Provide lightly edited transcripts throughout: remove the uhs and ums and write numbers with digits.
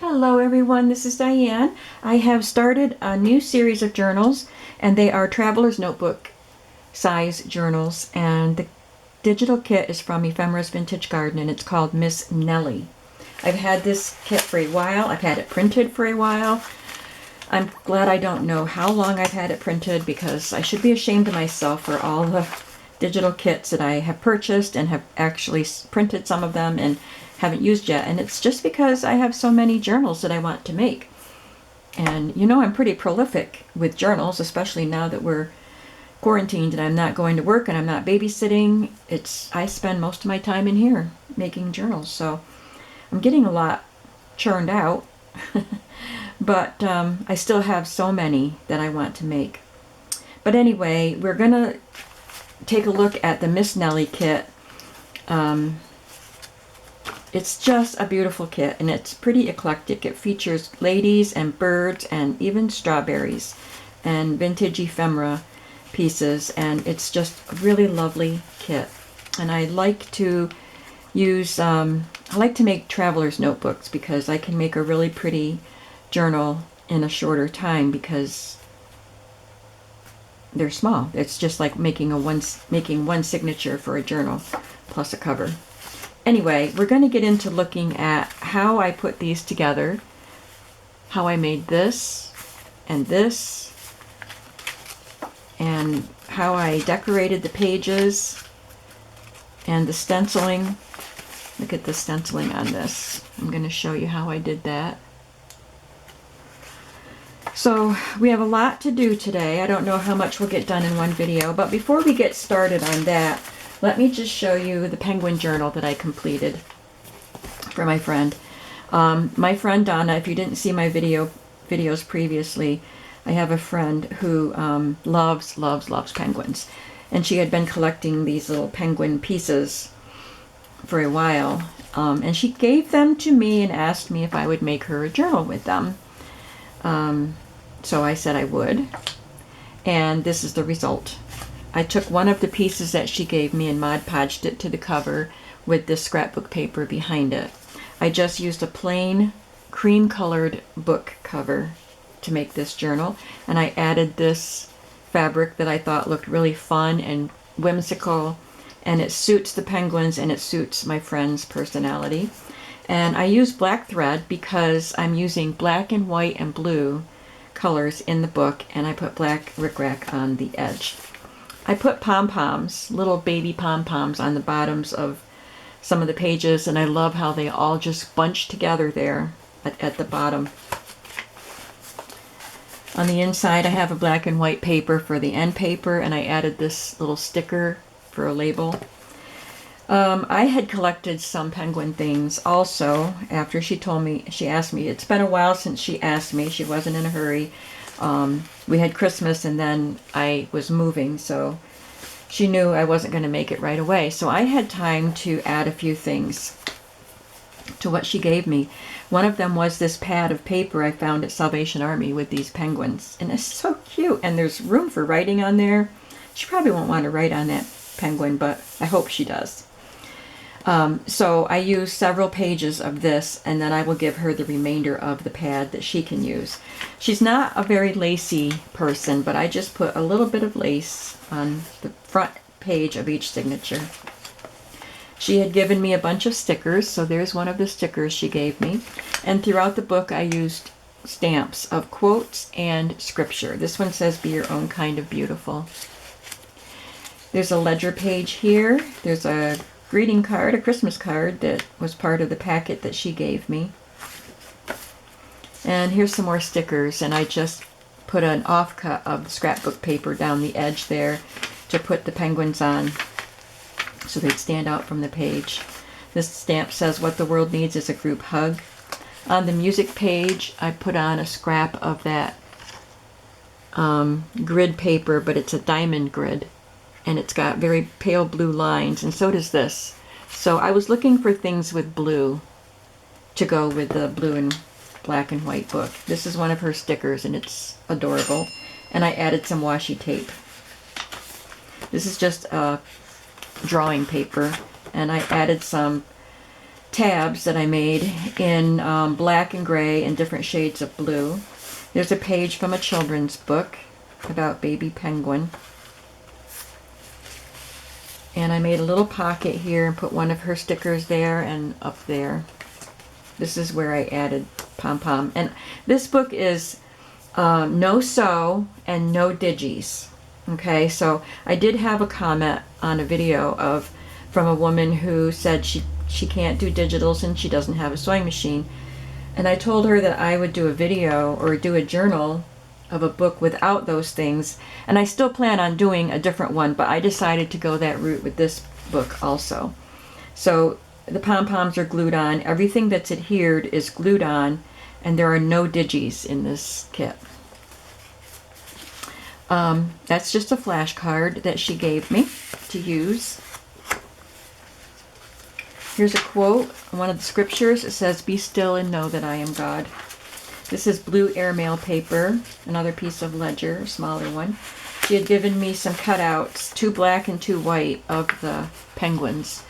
Hello everyone, this is Diane. I have started a new series of journals, and they are Traveler's Notebook size journals, and the digital kit is from Ephemera's Vintage Garden, and it's called Miss Nellie. I've had this kit for a while. I've had it printed for a while. I'm glad I don't know how long I've had it printed, because I should be ashamed of myself for all the digital kits that I have purchased and have actually printed some of them and haven't used yet. And it's just because I have so many journals that I want to make. And you know, I'm pretty prolific with journals, especially now that we're quarantined and I'm not going to work and I'm not babysitting. I spend most of my time in here making journals, so I'm getting a lot churned out. But I still have so many that I want to make. But anyway, we're gonna take a look at the Miss Nellie kit. It's just a beautiful kit, and it's pretty eclectic. It features ladies and birds and even strawberries and vintage ephemera pieces, and it's just a really lovely kit. And I like to use, I like to make traveler's notebooks because I can make a really pretty journal in a shorter time because they're small. It's just like making one signature for a journal plus a cover. Anyway, we're going to get into looking at how I put these together, how I made this, and how I decorated the pages, and the stenciling. Look at the stenciling on this. I'm going to show you how I did that. So we have a lot to do today. I don't know how much we'll get done in one video, but before we get started on that, let me just show you the penguin journal that I completed for my friend. My friend Donna, if you didn't see my videos previously, I have a friend who loves penguins. And she had been collecting these little penguin pieces for a while. And she gave them to me and asked me if I would make her a journal with them. So I said I would. And this is the result. I took one of the pieces that she gave me and Mod Podged it to the cover with this scrapbook paper behind it. I just used a plain cream colored book cover to make this journal, and I added this fabric that I thought looked really fun and whimsical, and it suits the penguins and it suits my friend's personality. And I used black thread because I'm using black and white and blue colors in the book, and I put black rickrack on the edge. I put pom-poms, little baby pom-poms, on the bottoms of some of the pages, and I love how they all just bunch together there at the bottom. On the inside, I have a black and white paper for the end paper, and I added this little sticker for a label. I had collected some penguin things also after she asked me. It's been a while since she asked me. She wasn't in a hurry. We had Christmas and then I was moving, so she knew I wasn't going to make it right away. So I had time to add a few things to what she gave me. One of them was this pad of paper I found at Salvation Army with these penguins. And it's so cute, and there's room for writing on there. She probably won't want to write on that penguin, but I hope she does. So I used several pages of this, and then I will give her the remainder of the pad that she can use. She's not a very lacy person, but I just put a little bit of lace on the front page of each signature. She had given me a bunch of stickers, so there's one of the stickers she gave me. And throughout the book I used stamps of quotes and scripture. This one says, "Be your own kind of beautiful." There's a ledger page here. There's a greeting card, a Christmas card that was part of the packet that she gave me. And here's some more stickers, and I just put an offcut of the scrapbook paper down the edge there to put the penguins on so they'd stand out from the page. This stamp says, "What the world needs is a group hug." On the music page, I put on a scrap of that grid paper, but it's a diamond grid. And it's got very pale blue lines, and so does this. So I was looking for things with blue to go with the blue and black and white book. This is one of her stickers, and it's adorable. And I added some washi tape. This is just a drawing paper, and I added some tabs that I made in black and gray and different shades of blue. There's a page from a children's book about baby penguin. And I made a little pocket here and put one of her stickers there and up there. This is where I added pom-pom. And this book is no sew and no digis. Okay, so I did have a comment on a video from a woman who said she can't do digitals and she doesn't have a sewing machine. And I told her that I would do a video or do a journal of a book without those things. And I still plan on doing a different one, but I decided to go that route with this book also. So the pom-poms are glued on. Everything that's adhered is glued on, and there are no digis in this kit. That's just a flashcard that she gave me to use. Here's a quote, one of the scriptures. It says, "Be still and know that I am God." This is blue airmail paper, another piece of ledger, a smaller one. She had given me some cutouts, 2 black and 2 white, of the penguins.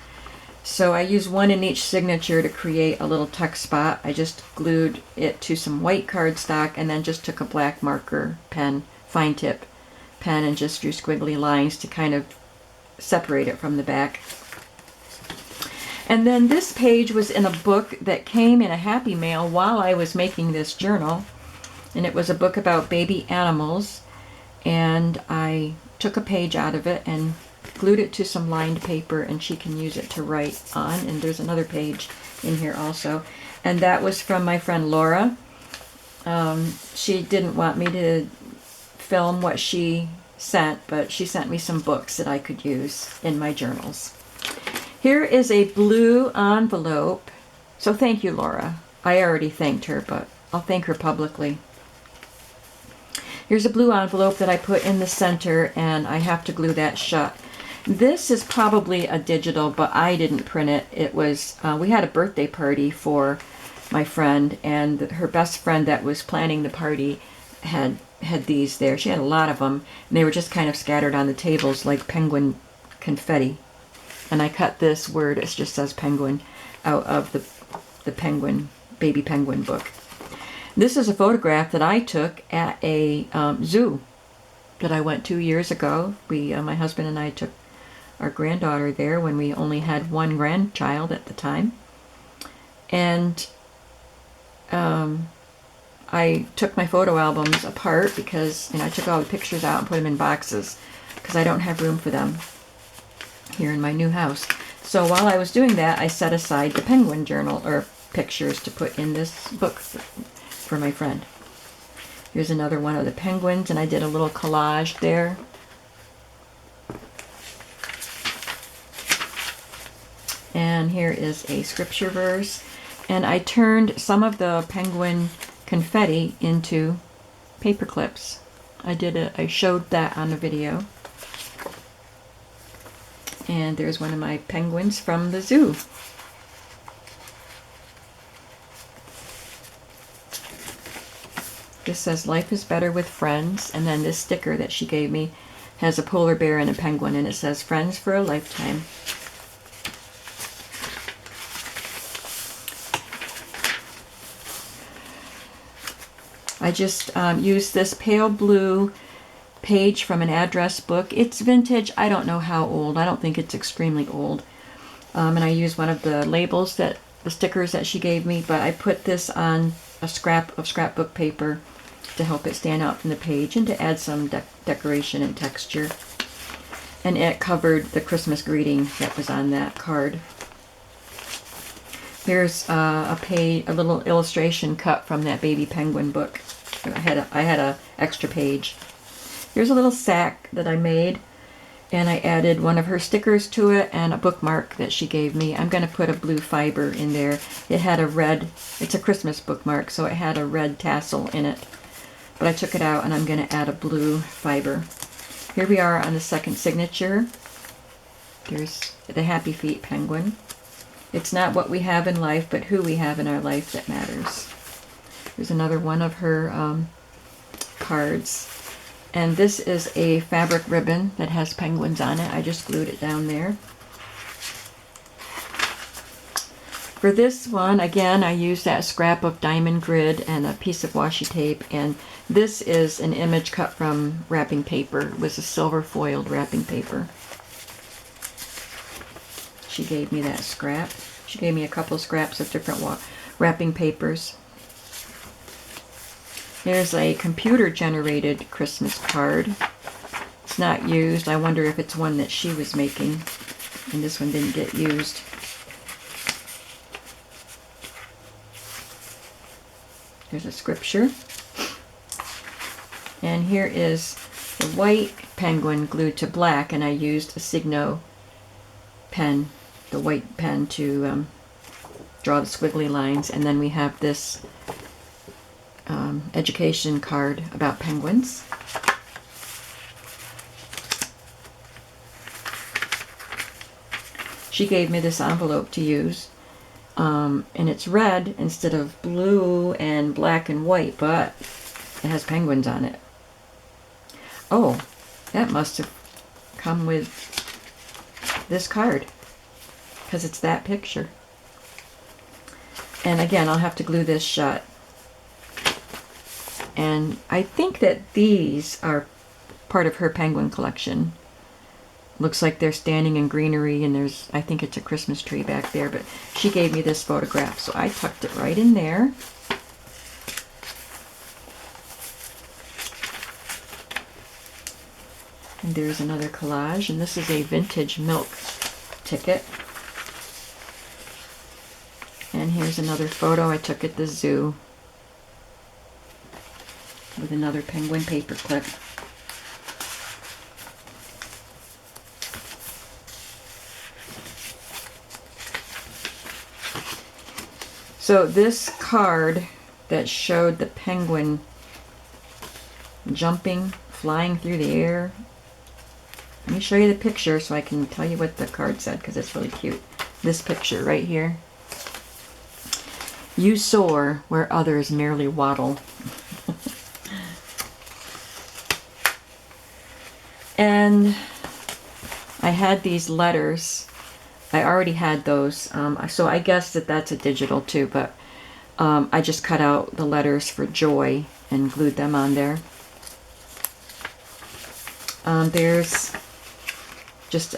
So I used one in each signature to create a little text spot. I just glued it to some white cardstock and then just took a black marker pen, fine tip pen, and just drew squiggly lines to kind of separate it from the back. And then this page was in a book that came in a Happy Mail while I was making this journal. And it was a book about baby animals. And I took a page out of it and glued it to some lined paper, and she can use it to write on. And there's another page in here also. And that was from my friend Laura. She didn't want me to film what she sent, but she sent me some books that I could use in my journals. Here is a blue envelope. So thank you, Laura. I already thanked her, but I'll thank her publicly. Here's a blue envelope that I put in the center, and I have to glue that shut. This is probably a digital, but I didn't print it. It was, we had a birthday party for my friend, and her best friend that was planning the party had these there. She had a lot of them, and they were just kind of scattered on the tables like penguin confetti. And I cut this word, it just says penguin, out of the penguin, baby penguin book. This is a photograph that I took at a zoo that I went to years ago. My husband and I took our granddaughter there when we only had one grandchild at the time. And I took my photo albums apart because I took all the pictures out and put them in boxes because I don't have room for them here in my new house. So while I was doing that, I set aside the penguin journal or pictures to put in this book for my friend. Here's another one of the penguins, and I did a little collage there. And here is a scripture verse, and I turned some of the penguin confetti into paper clips. I showed that on the video. And there's one of my penguins from the zoo. This says, "Life is better with friends." And then this sticker that she gave me has a polar bear and a penguin, and it says, "Friends for a lifetime." I just used this pale blue page from an address book. It's vintage. I don't know how old. I don't think it's extremely old. And I used one of the labels, the stickers that she gave me, but I put this on a scrap of scrapbook paper to help it stand out from the page and to add some decoration and texture. And it covered the Christmas greeting that was on that card. Here's a little illustration cut from that baby penguin book. I had a extra page. Here's a little sack that I made, and I added one of her stickers to it and a bookmark that she gave me. I'm going to put a blue fiber in there. It had a red, it's a Christmas bookmark, so it had a red tassel in it. But I took it out, and I'm going to add a blue fiber. Here we are on the second signature. There's the Happy Feet penguin. It's not what we have in life, but who we have in our life that matters. There's another one of her cards. And this is a fabric ribbon that has penguins on it. I just glued it down there. For this one, again, I used that scrap of diamond grid and a piece of washi tape, and this is an image cut from wrapping paper. It was a silver foiled wrapping paper. She gave me that scrap. She gave me a couple scraps of different wrapping papers. There's a computer-generated Christmas card. It's not used. I wonder if it's one that she was making, and this one didn't get used. There's a scripture. And here is the white penguin glued to black, and I used a Signo pen, the white pen, to draw the squiggly lines. And then we have this education card about penguins. She gave me this envelope to use, and it's red instead of blue and black and white, but it has penguins on it. Oh, that must have come with this card, because it's that picture. And again, I'll have to glue this shut. And I think that these are part of her penguin collection. Looks like they're standing in greenery, and there's, I think it's a Christmas tree back there, but she gave me this photograph, so I tucked it right in there. And there's another collage, and this is a vintage milk ticket. And here's another photo I took at the zoo with another penguin paper clip. So this card that showed the penguin jumping, flying through the air. Let me show you the picture so I can tell you what the card said, because it's really cute. This picture right here. You soar where others merely waddle. And I had these letters. I already had those, so I guess that that's a digital too, but I just cut out the letters for joy and glued them on there. There's just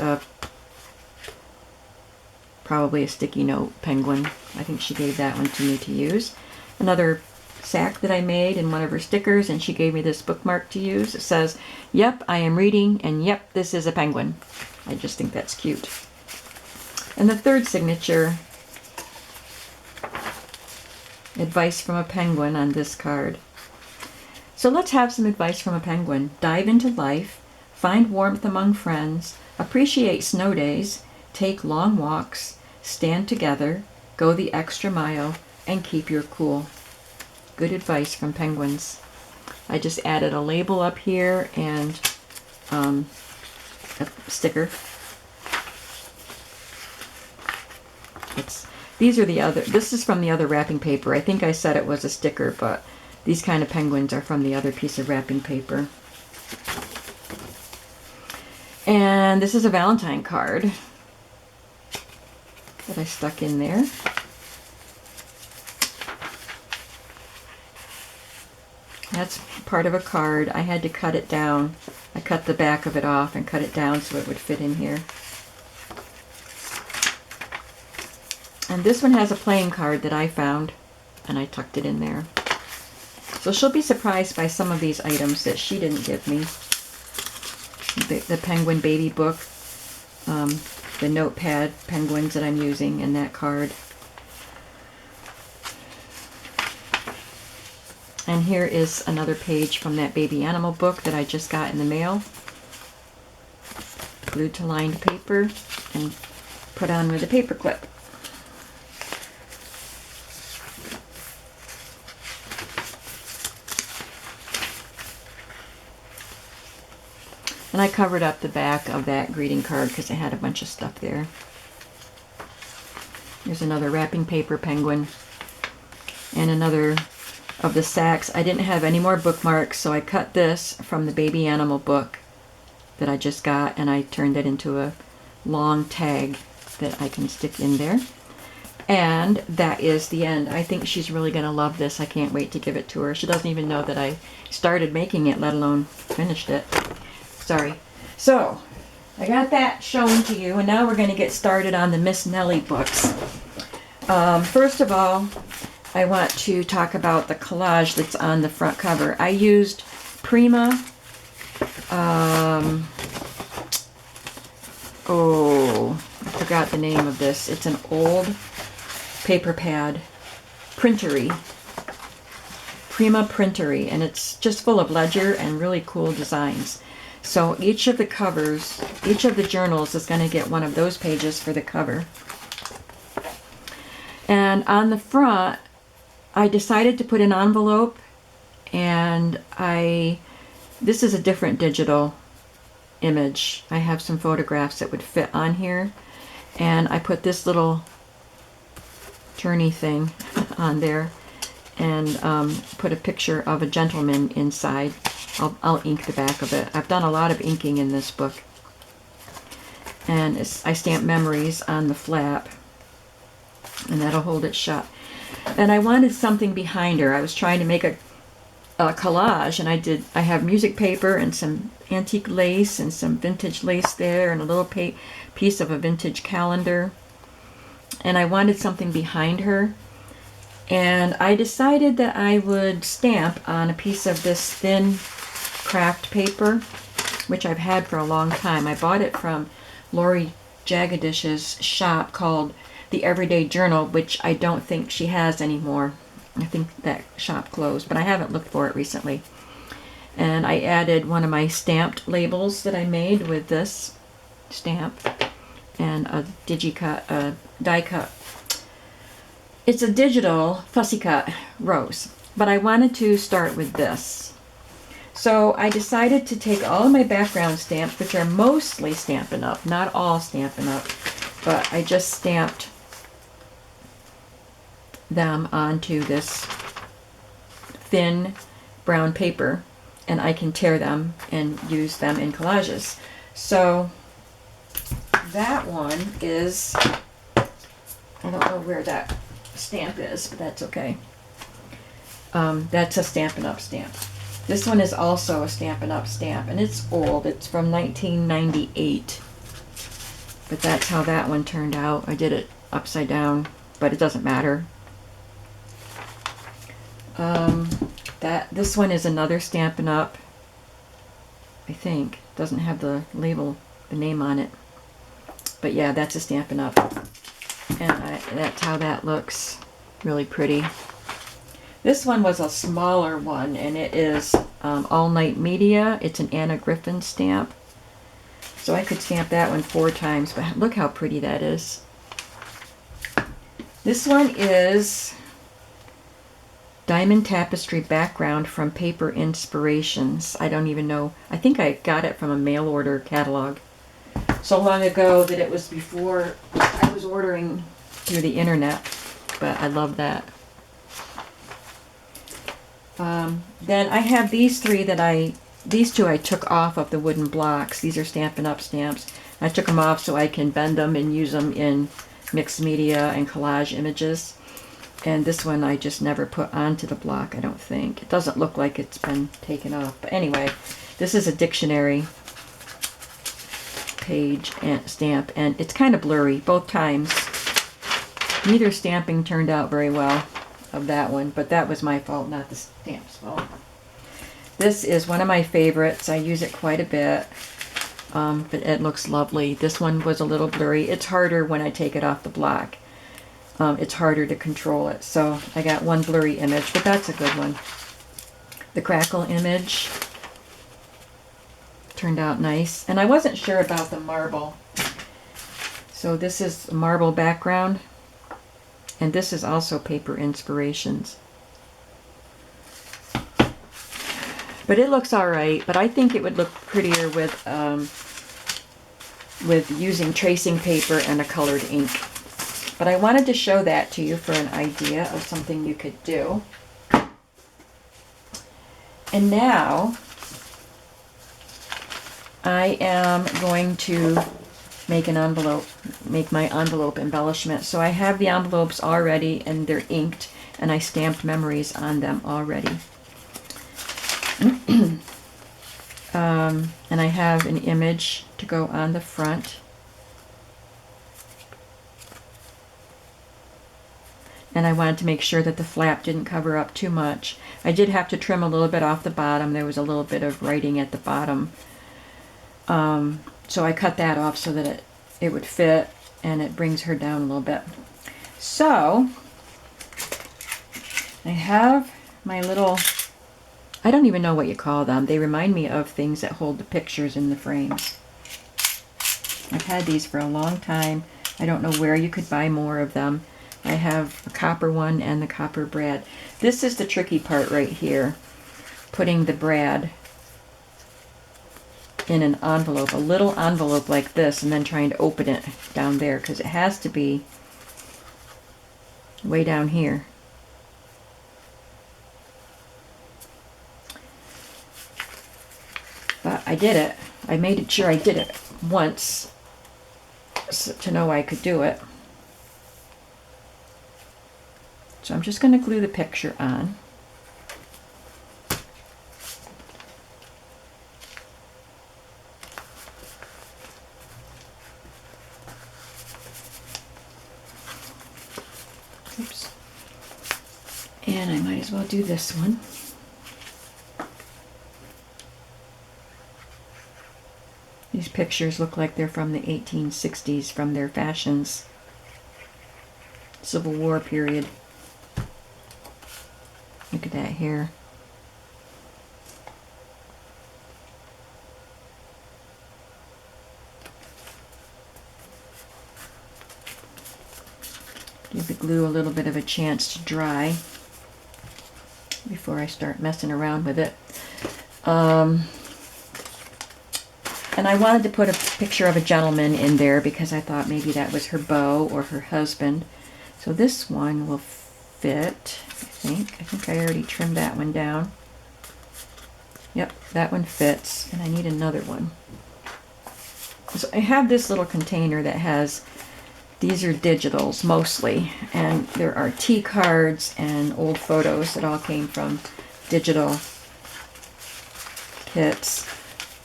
probably a sticky note penguin. I think she gave that one to me to use. Another sack that I made in one of her stickers, and she gave me this bookmark to use. It says, "Yep, I am reading," and "Yep, this is a penguin." I just think that's cute. And the third signature, advice from a penguin, on this card. So let's have some advice from a penguin. Dive into life, find warmth among friends, appreciate snow days, take long walks, stand together, go the extra mile, and keep your cool. Good advice from penguins. I just added a label up here and a sticker. These are the other, this is from the other wrapping paper. I think I said it was a sticker, but these kind of penguins are from the other piece of wrapping paper. And this is a Valentine card that I stuck in there. That's part of a card. I had to cut it down. I cut the back of it off and cut it down so it would fit in here. And this one has a playing card that I found, and I tucked it in there. So she'll be surprised by some of these items that she didn't give me. The penguin baby book, the notepad penguins that I'm using, and that card. And here is another page from that baby animal book that I just got in the mail. Glued to lined paper and put on with a paper clip. And I covered up the back of that greeting card because it had a bunch of stuff there. Here's another wrapping paper penguin. And another of the sacks. I didn't have any more bookmarks, so I cut this from the baby animal book that I just got, and I turned it into a long tag that I can stick in there. And that is the end. I think she's really going to love this. I can't wait to give it to her. She doesn't even know that I started making it, let alone finished it. Sorry. So, I got that shown to you, and now we're going to get started on the Miss Nellie books. First of all, I want to talk about the collage that's on the front cover. I used Prima, oh, I forgot the name of this. It's an old paper pad, Printery, Prima Printery, and it's just full of ledger and really cool designs. So each of the covers, each of the journals is going to get one of those pages for the cover. And on the front, I decided to put an envelope, and this is a different digital image. I have some photographs that would fit on here, and I put this little journey thing on there, and put a picture of a gentleman inside. I'll ink the back of it. I've done a lot of inking in this book. And I stamp memories on the flap, and that'll hold it shut. And I wanted something behind her. I was trying to make a collage, and I have music paper and some antique lace and some vintage lace there, and a little piece of a vintage calendar. And I wanted something behind her. And I decided that I would stamp on a piece of this thin craft paper, which I've had for a long time. I bought it from Lori Jagadish's shop called The Everyday Journal, which I don't think she has anymore. I think that shop closed, but I haven't looked for it recently. And I added one of my stamped labels that I made with this stamp and a die cut. It's a digital fussy cut rose, but I wanted to start with this. So I decided to take all of my background stamps, which are mostly Stampin' Up, not all Stampin' Up, but I just stamped them onto this thin brown paper, and I can tear them and use them in collages. So that one is, I don't know where that stamp is, but that's okay. That's a Stampin' Up stamp. This one is also a Stampin' Up stamp, and it's old. It's from 1998. But that's how that one turned out. I did it upside down, but it doesn't matter. This one is another Stampin' Up, I think. Doesn't have the label, the name on it. But yeah, that's a Stampin' Up. And that's how that looks. Really pretty. This one was a smaller one, and it is All Night Media. It's an Anna Griffin stamp. So I could stamp that one 4 times, but look how pretty that is. This one is Diamond Tapestry Background from Paper Inspirations. I don't even know. I think I got it from a mail order catalog so long ago that it was before I was ordering through the internet, but I love that. Then I have these three these two I took off of the wooden blocks. These are Stampin' Up stamps. I took them off so I can bend them and use them in mixed media and collage images. And this one I just never put onto the block, I don't think. It doesn't look like it's been taken off. But anyway, this is a dictionary page and stamp, and it's kind of blurry both times. Neither stamping turned out very well of that one, but that was my fault, not the stamp's fault. This is one of my favorites. I use it quite a bit, but it looks lovely. This one was a little blurry. It's harder when I take it off the block. It's harder to control it, so I got one blurry image, but that's a good one. The crackle image turned out nice, and I wasn't sure about the marble. So this is a marble background, and this is also Paper Inspirations. But it looks all right, but I think it would look prettier with using tracing paper and a colored ink. But I wanted to show that to you for an idea of something you could do. And now I am going to make my envelope embellishment. So I have the envelopes already and they're inked, and I stamped memories on them already. And I have an image to go on the front. And I wanted to make sure that the flap didn't cover up too much. I did have to trim a little bit off the bottom. There was a little bit of writing at the bottom. So I cut that off so that it would fit, and it brings her down a little bit. So I have my little, I don't even know what you call them. They remind me of things that hold the pictures in the frames. I've had these for a long time. I don't know where you could buy more of them. I have a copper one and the copper brad. This is the tricky part right here. Putting the brad in an envelope, a little envelope like this, and then trying to open it down there, because it has to be way down here. But I did it. I made sure I did it once to know I could do it. So I'm just going to glue the picture on. Oops. And I might as well do this one. These pictures look like they're from the 1860s, from their fashions. Civil War period. Look at that hair. Give the glue a little bit of a chance to dry before I start messing around with it. And I wanted to put a picture of a gentleman in there because I thought maybe that was her beau or her husband. So this one will fit, I think. I think I already trimmed that one down. Yep, that one fits, and I need another one. So I have this little container that has, these are digitals mostly, and there are tea cards and old photos that all came from digital kits.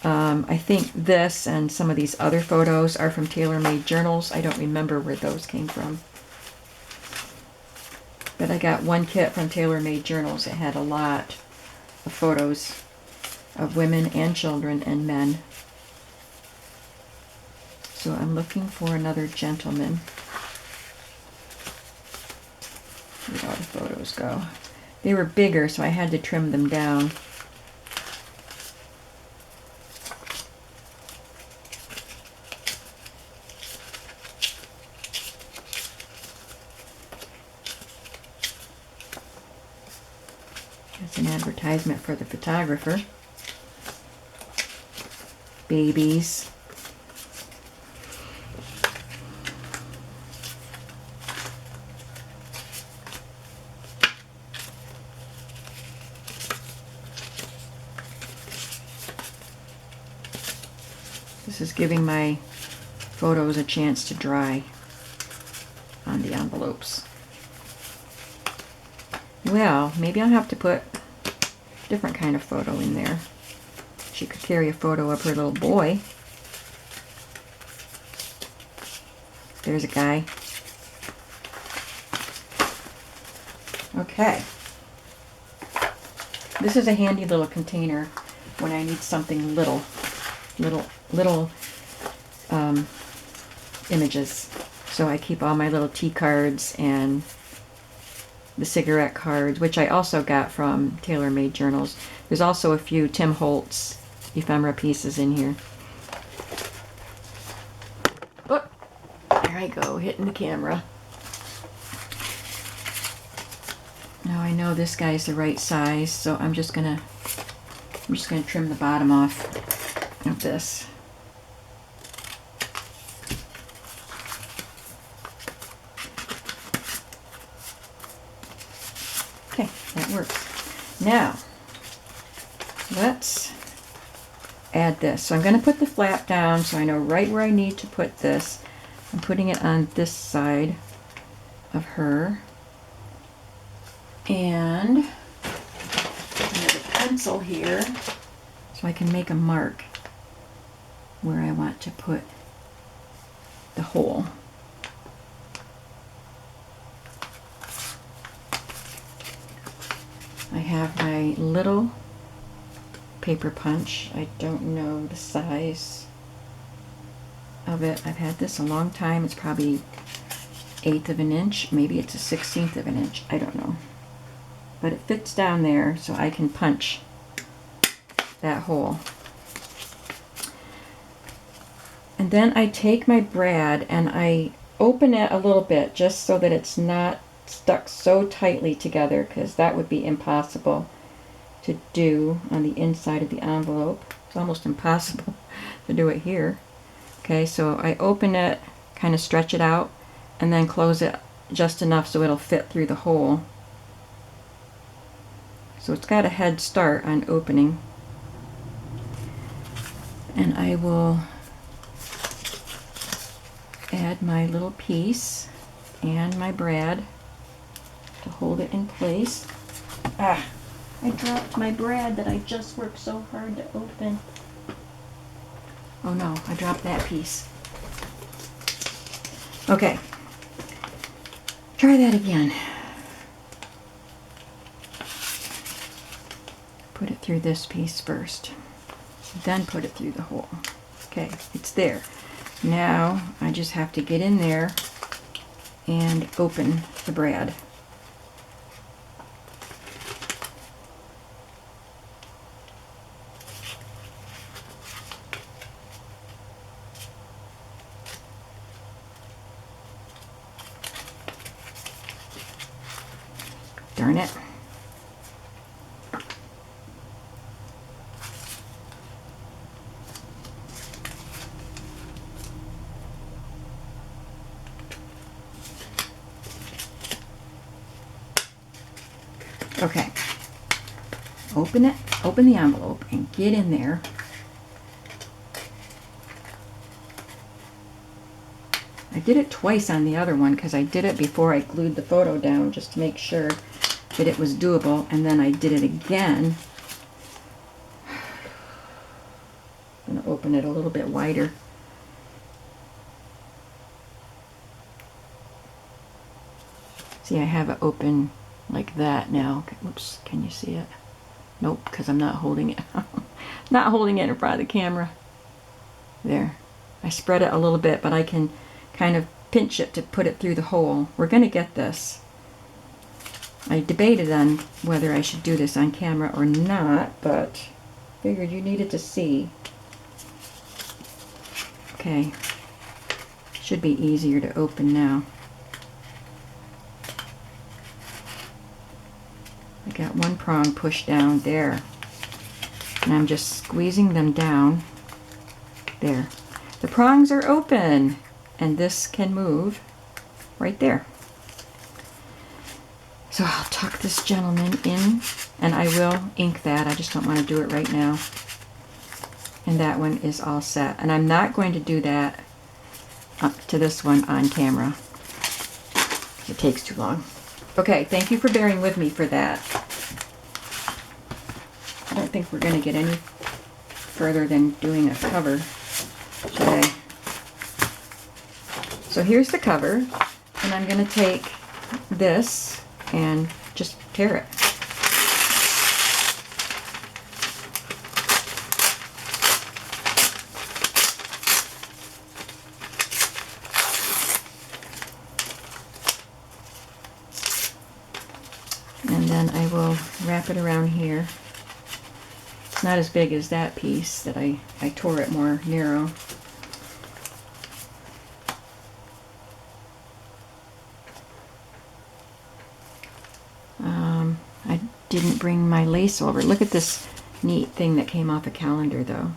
I think this and some of these other photos are from tailor-made journals. I don't remember where those came from. But I got one kit from tailor-made journals that had a lot of photos of women and children and men. So I'm looking for another gentleman. Where'd all the photos go? They were bigger, so I had to trim them down. That's an advertisement for the photographer. Babies. This is giving my photos a chance to dry on the envelopes. Well, maybe I'll have to put a different kind of photo in there. She could carry a photo of her little boy. There's a guy. Okay. This is a handy little container when I need something little images. So I keep all my little tea cards and the cigarette cards, which I also got from tailor-made journals. There's also a few Tim Holtz ephemera pieces in here. Oh, there I go, hitting the camera. Now I know this guy's the right size, so I'm just gonna trim the bottom off of this. Okay, that works. Now, let's add this. So I'm going to put the flap down so I know right where I need to put this. I'm putting it on this side of her. And I have a pencil here so I can make a mark where I want to put the hole. I have my little paper punch. I don't know the size of it. I've had this a long time. It's probably 1/8 of an inch. Maybe it's a 1/16 of an inch. I don't know. But it fits down there so I can punch that hole. And then I take my brad and I open it a little bit just so that it's not stuck so tightly together, because that would be impossible to do on the inside of the envelope. It's almost impossible to do it here. Okay, so I open it, kind of stretch it out, and then close it just enough so it'll fit through the hole. So it's got a head start on opening. And I will add my little piece and my brad to hold it in place. Ah, I dropped my brad that I just worked so hard to open. Oh no, I dropped that piece. Okay, try that again. Put it through this piece first, then put it through the hole. Okay, it's there. Now I just have to get in there and open the brad. Darn it. Okay, open it, open the envelope and get in there. I did it twice on the other one because I did it before I glued the photo down just to make sure that it was doable, and then I did it again. I'm going to open it a little bit wider. See, I have it open like that now. Oops, can you see it? Nope, because I'm not holding it. Not holding it in front of the camera. There. I spread it a little bit, but I can kind of pinch it to put it through the hole. We're going to get this. I debated on whether I should do this on camera or not, but figured you needed to see. Okay. Should be easier to open now. I got one prong pushed down there, and I'm just squeezing them down there. The prongs are open, and this can move right there. So I'll tuck this gentleman in, and I will ink that. I just don't want to do it right now. And that one is all set. And I'm not going to do that up to this one on camera. It takes too long. Okay, thank you for bearing with me for that. I don't think we're going to get any further than doing a cover today. So here's the cover, and I'm going to take this and just tear it. And then I will wrap it around here. It's not as big as that piece that I tore it more narrow. I didn't bring my lace over. Look at this neat thing that came off a calendar though.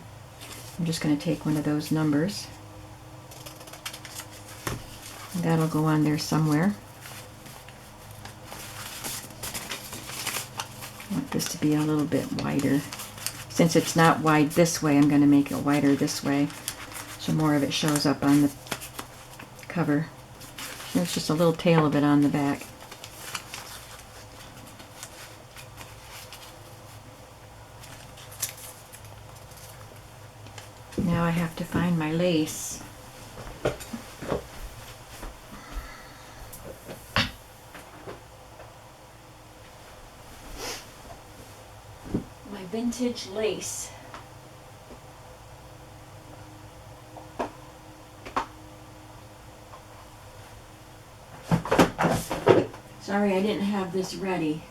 I'm just going to take one of those numbers. That'll go on there somewhere. I want this to be a little bit wider since it's not wide this way, I'm going to make it wider this way, so more of it shows up on the cover. There's just a little tail of it on the back. Now I have to find my lace. My vintage lace. Sorry I didn't have this ready,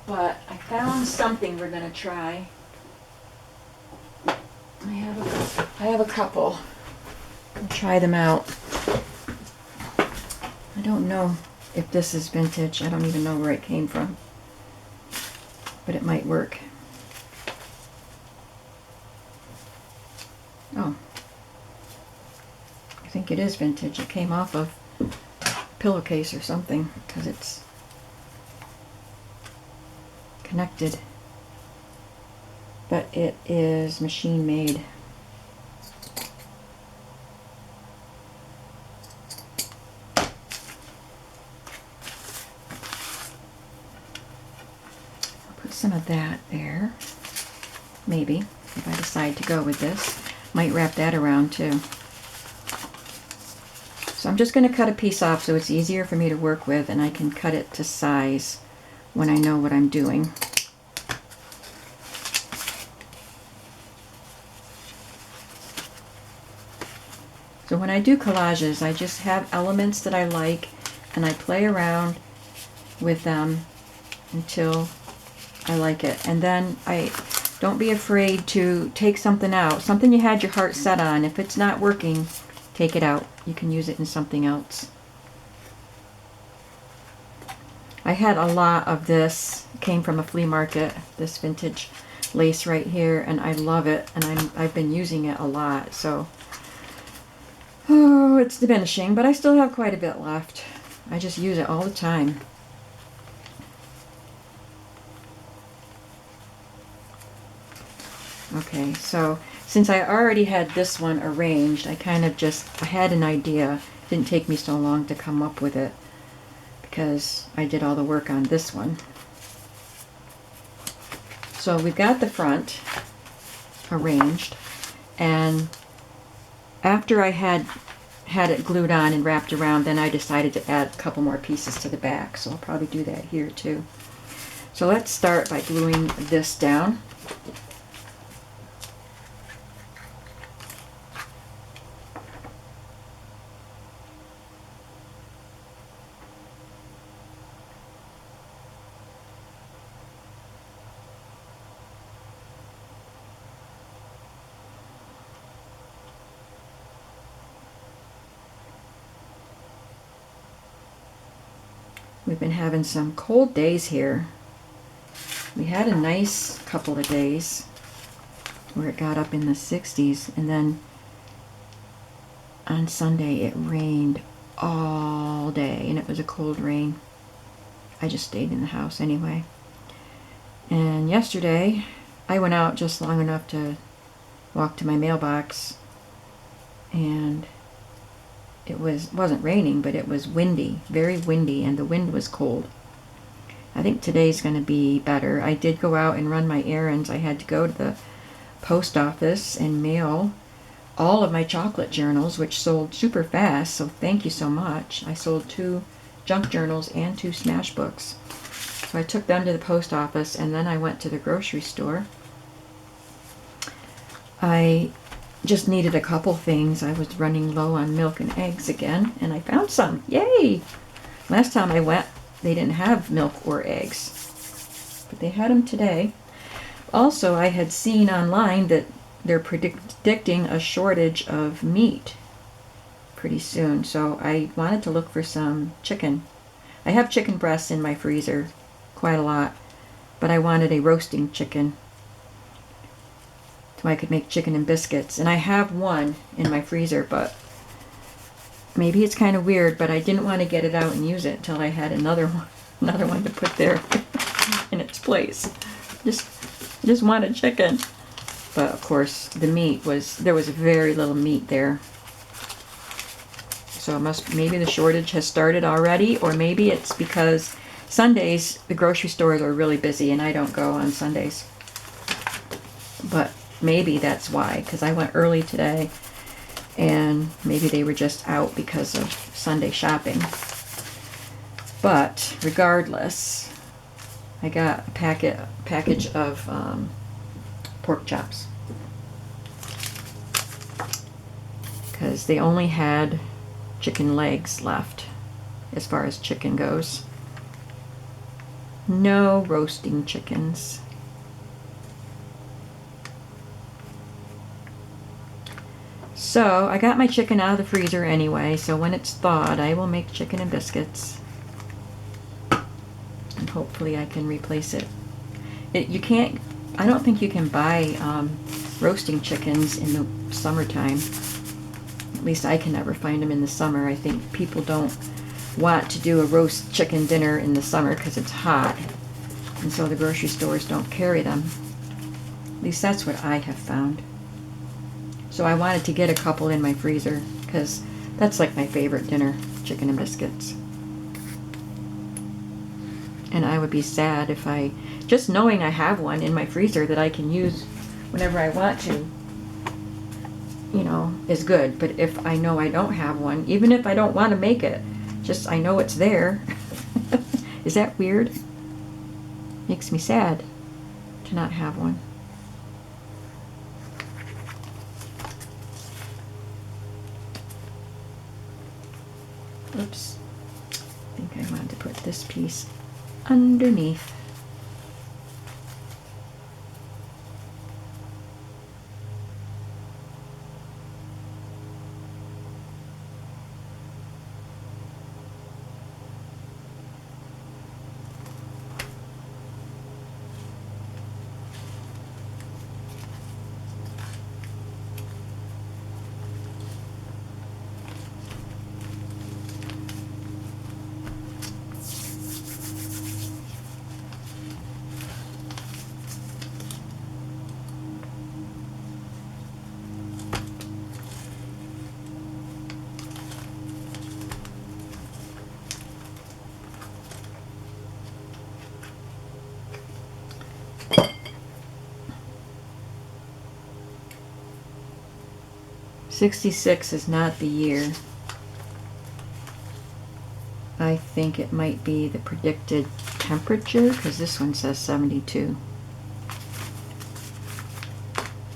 but I found something we're going to try. I have a couple. I'll try them out. I don't know if this is vintage. I don't even know where it came from, but it might work. Oh, I think it is vintage. It came off of a pillowcase or something because it's connected. But it is machine made. I'll put some of that there. Maybe, if I decide to go with this. Might wrap that around too. So I'm just going to cut a piece off so it's easier for me to work with, and I can cut it to size when I know what I'm doing. So when I do collages, I just have elements that I like and I play around with them until I like it. And then don't be afraid to take something out. Something you had your heart set on. If it's not working, take it out. You can use it in something else. I had a lot of this. It came from a flea market, this vintage lace right here, and I love it, and I've been using it a lot. So oh, it's diminishing, but I still have quite a bit left. I just use it all the time. Okay, so since I already had this one arranged, I had an idea. It didn't take me so long to come up with it because I did all the work on this one. So we've got the front arranged, and after I had it glued on and wrapped around, then I decided to add a couple more pieces to the back. So I'll probably do that here too. So let's start by gluing this down. We've been having some cold days here. We had a nice couple of days where it got up in the 60s, and then on Sunday it rained all day, and it was a cold rain. I just stayed in the house anyway. And yesterday I went out just long enough to walk to my mailbox, and it wasn't raining, but it was windy, very windy, and the wind was cold. I think today's going to be better. I did go out and run my errands. I had to go to the post office and mail all of my chocolate journals, which sold super fast, so thank you so much. I sold 2 junk journals and 2 smash books. So I took them to the post office, and then I went to the grocery store. I just needed a couple things. I was running low on milk and eggs again, and I found some. Yay! Last time I went, they didn't have milk or eggs, but they had them today. Also, I had seen online that they're predicting a shortage of meat pretty soon, so I wanted to look for some chicken. I have chicken breasts in my freezer, quite a lot, but I wanted a roasting chicken so I could make chicken and biscuits. And I have one in my freezer, but maybe it's kind of weird, but I didn't want to get it out and use it until I had another one to put there in its place. just wanted chicken. But of course, the meat there was very little meat there. So maybe the shortage has started already, or maybe it's because Sundays, the grocery stores are really busy and I don't go on Sundays. But maybe that's why, because I went early today and maybe they were just out because of Sunday shopping. But regardless, I got a package of pork chops. Because they only had chicken legs left as far as chicken goes. No roasting chickens. So I got my chicken out of the freezer anyway, so when it's thawed I will make chicken and biscuits. And hopefully I can replace it. I don't think you can buy roasting chickens in the summertime. At least I can never find them in the summer. I think people don't want to do a roast chicken dinner in the summer because it's hot. And so the grocery stores don't carry them. At least that's what I have found. So I wanted to get a couple in my freezer because that's like my favorite dinner, chicken and biscuits. And I would be sad if just knowing I have one in my freezer that I can use whenever I want to, is good. But if I know I don't have one, even if I don't want to make it, just I know it's there. Is that weird? Makes me sad to not have one. Oops. I think I wanted to put this piece underneath. '66 is not the year. I think it might be the predicted temperature, because this one says 72.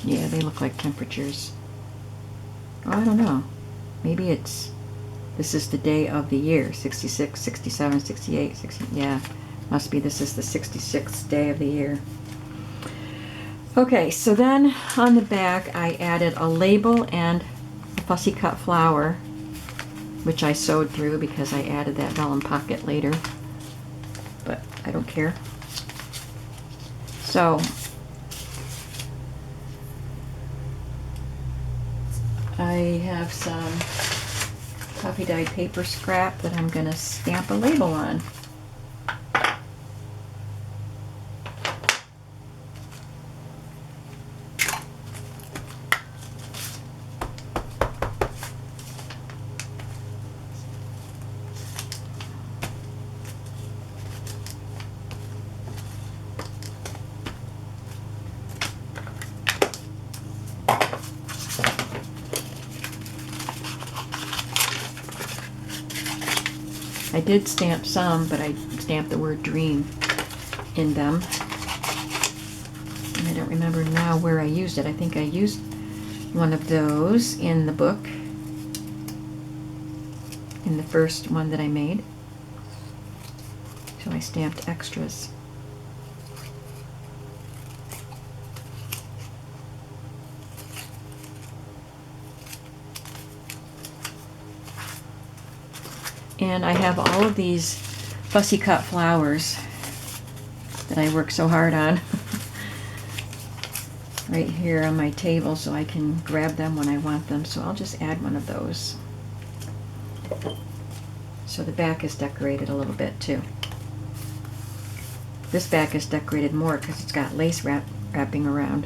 Yeah, they look like temperatures. Oh, I don't know. Maybe this is the day of the year. 66, 67, 68, 60. Yeah, must be this is the 66th day of the year. Okay, so then on the back I added a label and a fussy cut flower, which I sewed through because I added that vellum pocket later, but I don't care. So I have some coffee dyed paper scrap that I'm going to stamp a label on. I did stamp some, but I stamped the word dream in them. And I don't remember now where I used it. I think I used one of those in the book, in the first one that I made. So I stamped extras. And I have all of these fussy cut flowers that I work so hard on right here on my table, so I can grab them when I want them. So I'll just add one of those. So the back is decorated a little bit too. This back is decorated more because it's got lace wrapping around.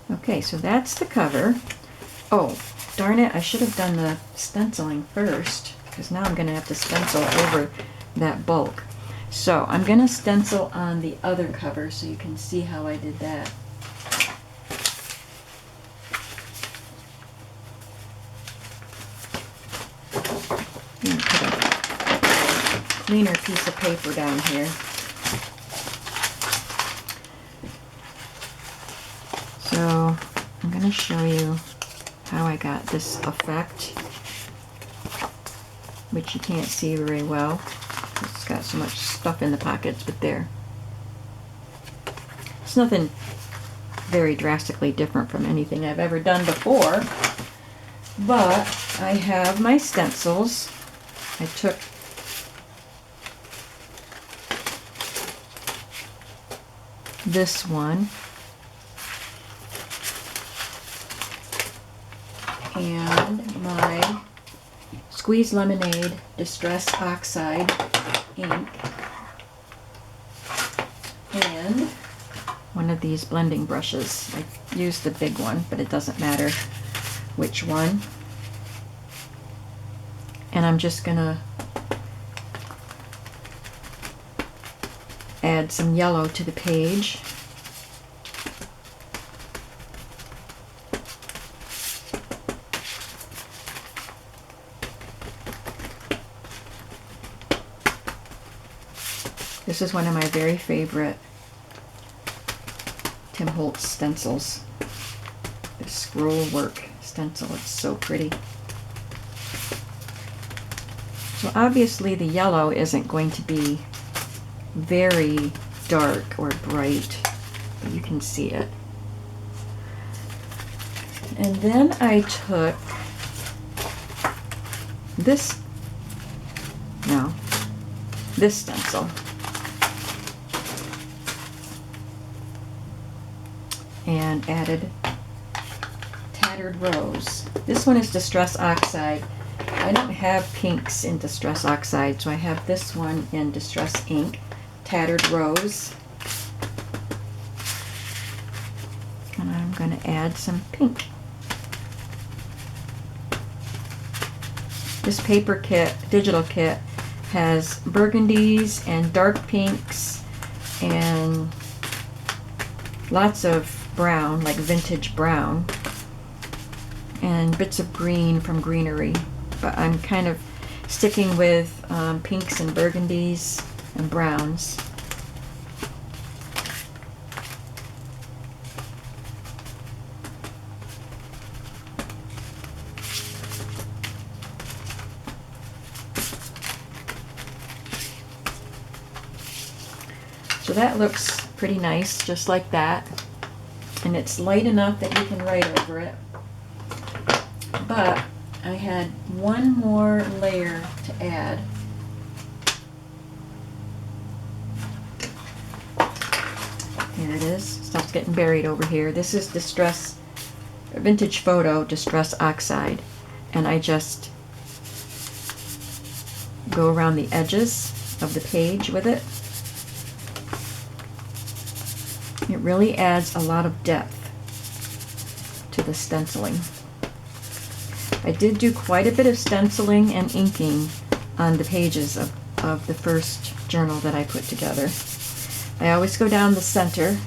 Okay, so that's the cover. Oh, darn it, I should have done the stenciling first, because now I'm going to have to stencil over that bulk. So I'm going to stencil on the other cover so you can see how I did that. I'm going to put a cleaner piece of paper down here. So I'm going to show you how I got this effect, which you can't see very well. It's got so much stuff in the pockets, but there. It's nothing very drastically different from anything I've ever done before, but I have my stencils. I took this one and my Squeeze Lemonade Distress Oxide ink and one of these blending brushes. I used the big one, but it doesn't matter which one. And I'm just gonna add some yellow to the page. This is one of my very favorite Tim Holtz stencils. This scroll work stencil, it's so pretty. So obviously the yellow isn't going to be very dark or bright, but you can see it. And then I took this stencil and added Tattered Rose. This one is Distress Oxide. I don't have pinks in Distress Oxide, so I have this one in Distress Ink, Tattered Rose. And I'm going to add some pink. This paper kit, digital kit, has burgundies and dark pinks and lots of brown, like vintage brown, and bits of green from Greenery. But I'm kind of sticking with pinks and burgundies and browns. So that looks pretty nice, just like that. And it's light enough that you can write over it. But I had one more layer to add. Here it is. Stuff's getting buried over here. This is Vintage Photo Distress Oxide. And I just go around the edges of the page with it. It really adds a lot of depth to the stenciling. I did do quite a bit of stenciling and inking on the pages of the first journal that I put together. I always go down the center.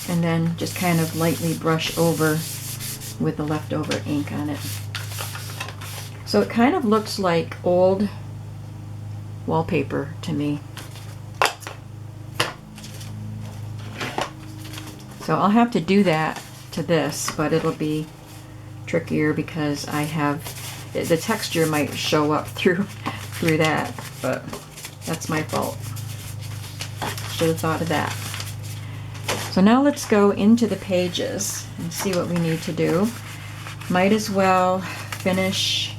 And then just kind of lightly brush over with the leftover ink on it. So it kind of looks like old wallpaper to me. So I'll have to do that to this, but it'll be trickier because I have, the texture might show up through that, but that's my fault. Should have thought of that. So now let's go into the pages and see what we need to do. Might as well finish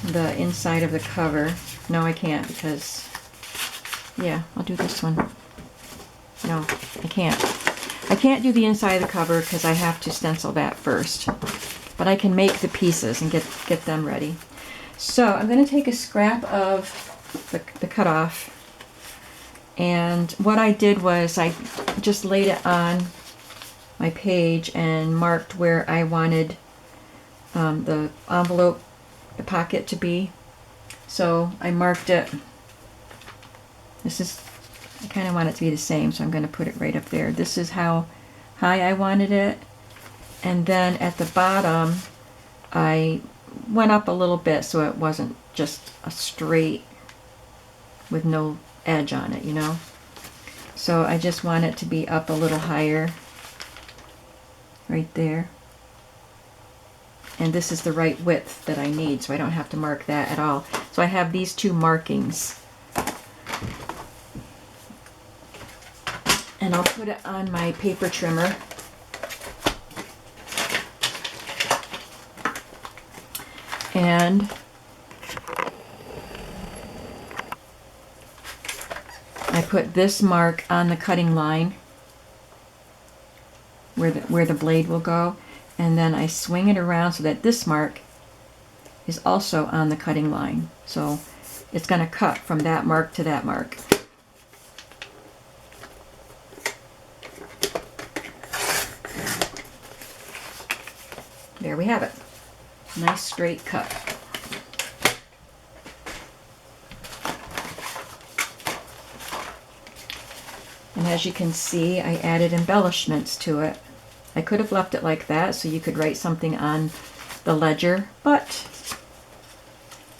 the inside of the cover. No, I can't because, yeah, I'll do this one. No, I can't. I can't do the inside of the cover because I have to stencil that first. But I can make the pieces and get them ready. So I'm going to take a scrap of the cutoff. And what I did was I just laid it on my page and marked where I wanted the envelope, the pocket to be. So I marked it. I kind of want it to be the same, so I'm going to put it right up there. This is how high I wanted it. And then at the bottom, I went up a little bit so it wasn't just a straight with no edge on it, you know. So I just want it to be up a little higher, right there. And this is the right width that I need, so I don't have to mark that at all. So I have these two markings. And I'll put it on my paper trimmer. And I put this mark on the cutting line where the blade will go, and then I swing it around so that this mark is also on the cutting line. So it's going to cut from that mark to that mark. There we have it. Nice straight cut. And as you can see, I added embellishments to it. I could have left it like that so you could write something on the ledger, but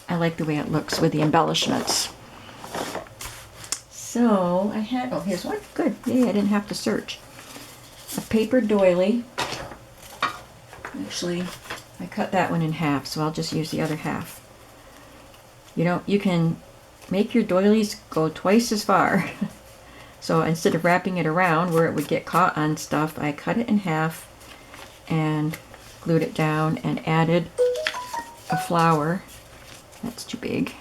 I like the way it looks with the embellishments. So I had, oh, here's one. Good. Yeah, I didn't have to search. A paper doily. Actually, I cut that one in half, so I'll just use the other half. You can make your doilies go twice as far. So instead of wrapping it around where it would get caught on stuff, I cut it in half and glued it down and added a flower. That's too big.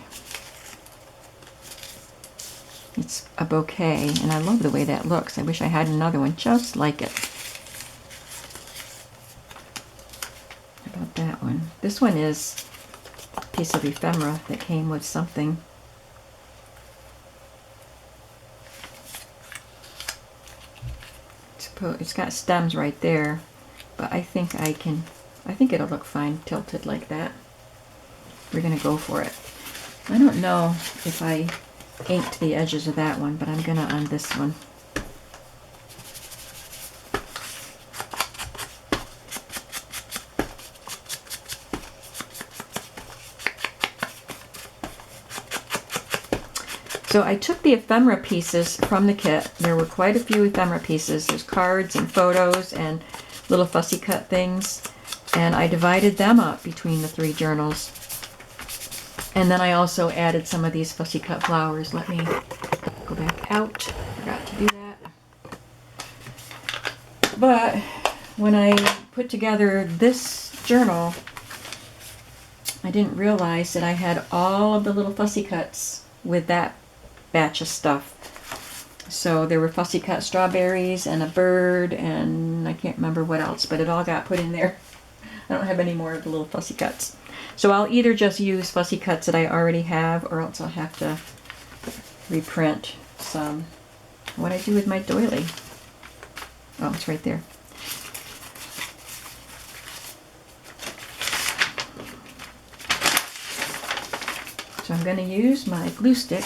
It's a bouquet, and I love the way that looks. I wish I had another one just like it. How about that one? This one is a piece of ephemera that came with something. It's got stems right there, but I think it'll look fine tilted like that. We're gonna go for it. I don't know if I inked the edges of that one, but I'm gonna on this one. So I took the ephemera pieces from the kit. There were quite a few ephemera pieces. There's cards and photos and little fussy cut things. And I divided them up between the 3 journals. And then I also added some of these fussy cut flowers. Let me go back out. Forgot to do that. But when I put together this journal, I didn't realize that I had all of the little fussy cuts with that batch of stuff. So there were fussy cut strawberries and a bird and I can't remember what else, but it all got put in there. I don't have any more of the little fussy cuts. So I'll either just use fussy cuts that I already have, or else I'll have to reprint some. What I do with my doily. Oh, it's right there. So I'm going to use my glue stick .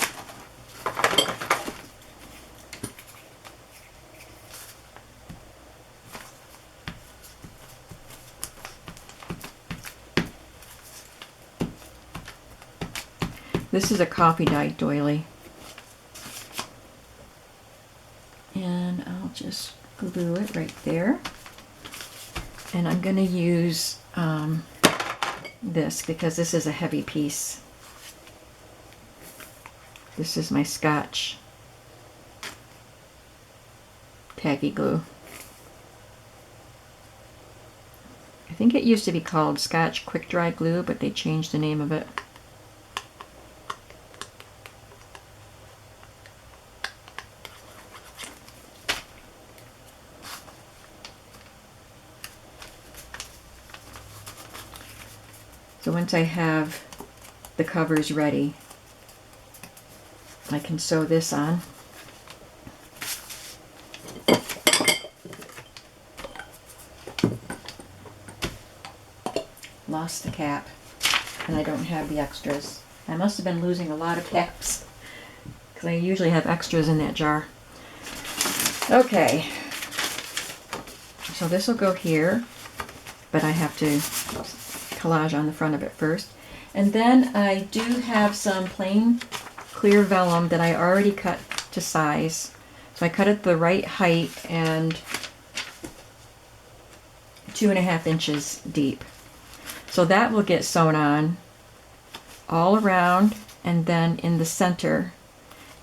This is a coffee dye doily. And I'll just glue it right there. And I'm going to use this because this is a heavy piece. This is my Scotch tacky glue. I think it used to be called Scotch Quick Dry Glue, but they changed the name of it. So once I have the covers ready, I can sew this on. Lost the cap, and I don't have the extras. I must have been losing a lot of caps because I usually have extras in that jar. Okay, so this will go here, but I have to collage on the front of it first. And then I do have some plain clear vellum that I already cut to size. So I cut it the right height and 2.5 inches deep. So that will get sewn on all around and then in the center.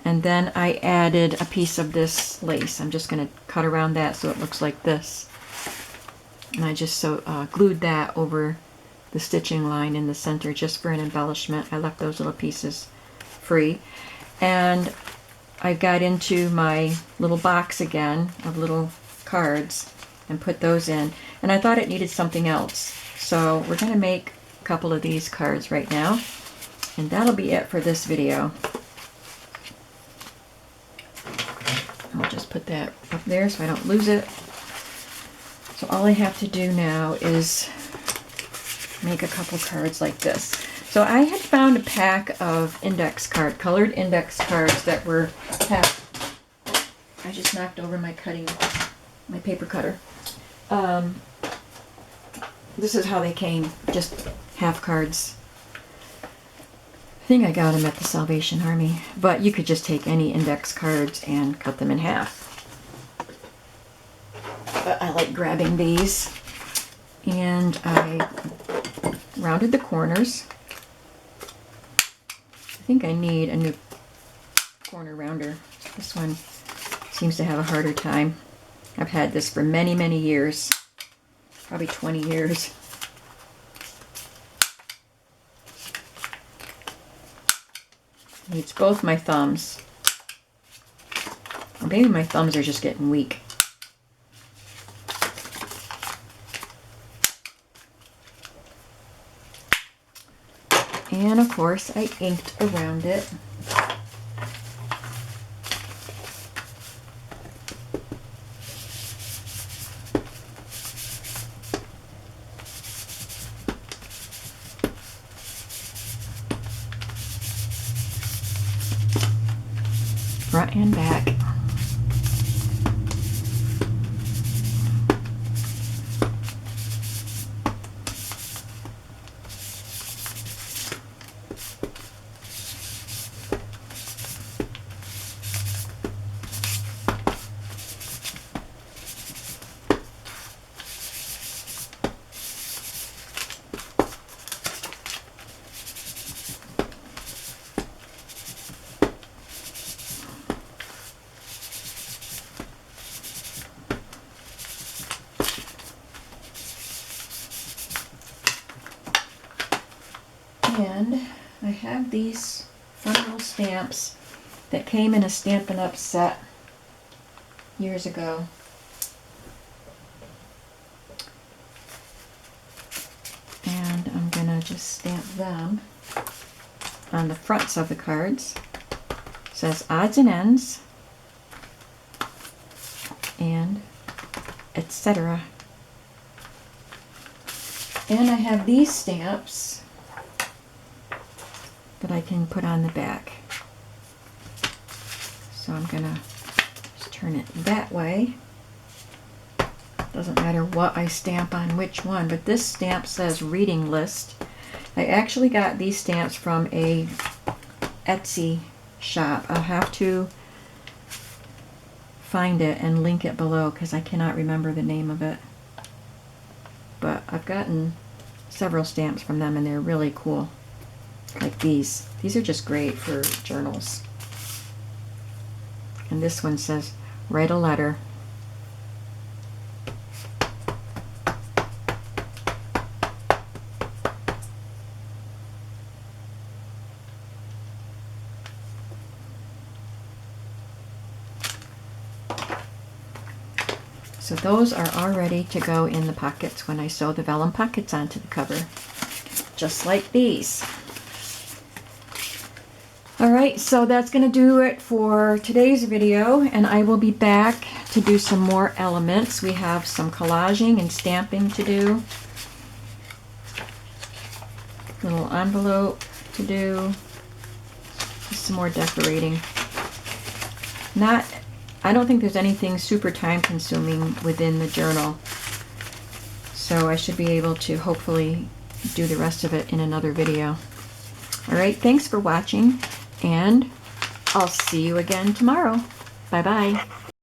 And then I added a piece of this lace. I'm just going to cut around that so it looks like this. And I just glued that over the stitching line in the center just for an embellishment. I left those little pieces free. And I got into my little box again of little cards and put those in. And I thought it needed something else. So we're going to make a couple of these cards right now. And that'll be it for this video. I'll just put that up there so I don't lose it. So all I have to do now is make a couple cards like this. So I had found a pack of colored index cards that were half. I just knocked over my paper cutter. This is how they came, just half cards. I think I got them at the Salvation Army, but you could just take any index cards and cut them in half. But I like grabbing these, and I rounded the corners. I think I need a new corner rounder. This one seems to have a harder time. I've had this for many, many years, probably 20 years. Needs both my thumbs. Or maybe my thumbs are just getting weak. And of course, I inked around it. Front and back. And I have these fun little stamps that came in a Stampin' Up! Set years ago. And I'm gonna just stamp them on the fronts of the cards. It says odds and ends and etc. And I have these stamps that I can put on the back. So I'm gonna just turn it that way. Doesn't matter what I stamp on which one, but this stamp says reading list. I actually got these stamps from a Etsy shop. I'll have to find it and link it below because I cannot remember the name of it. But I've gotten several stamps from them and they're really cool. Like these. These are just great for journals. And this one says, write a letter. So those are all ready to go in the pockets when I sew the vellum pockets onto the cover, just like these. All right, so that's going to do it for today's video, and I will be back to do some more elements. We have some collaging and stamping to do, little envelope to do, just some more decorating. I don't think there's anything super time consuming within the journal, so I should be able to hopefully do the rest of it in another video. All right, thanks for watching, and I'll see you again tomorrow. Bye-bye.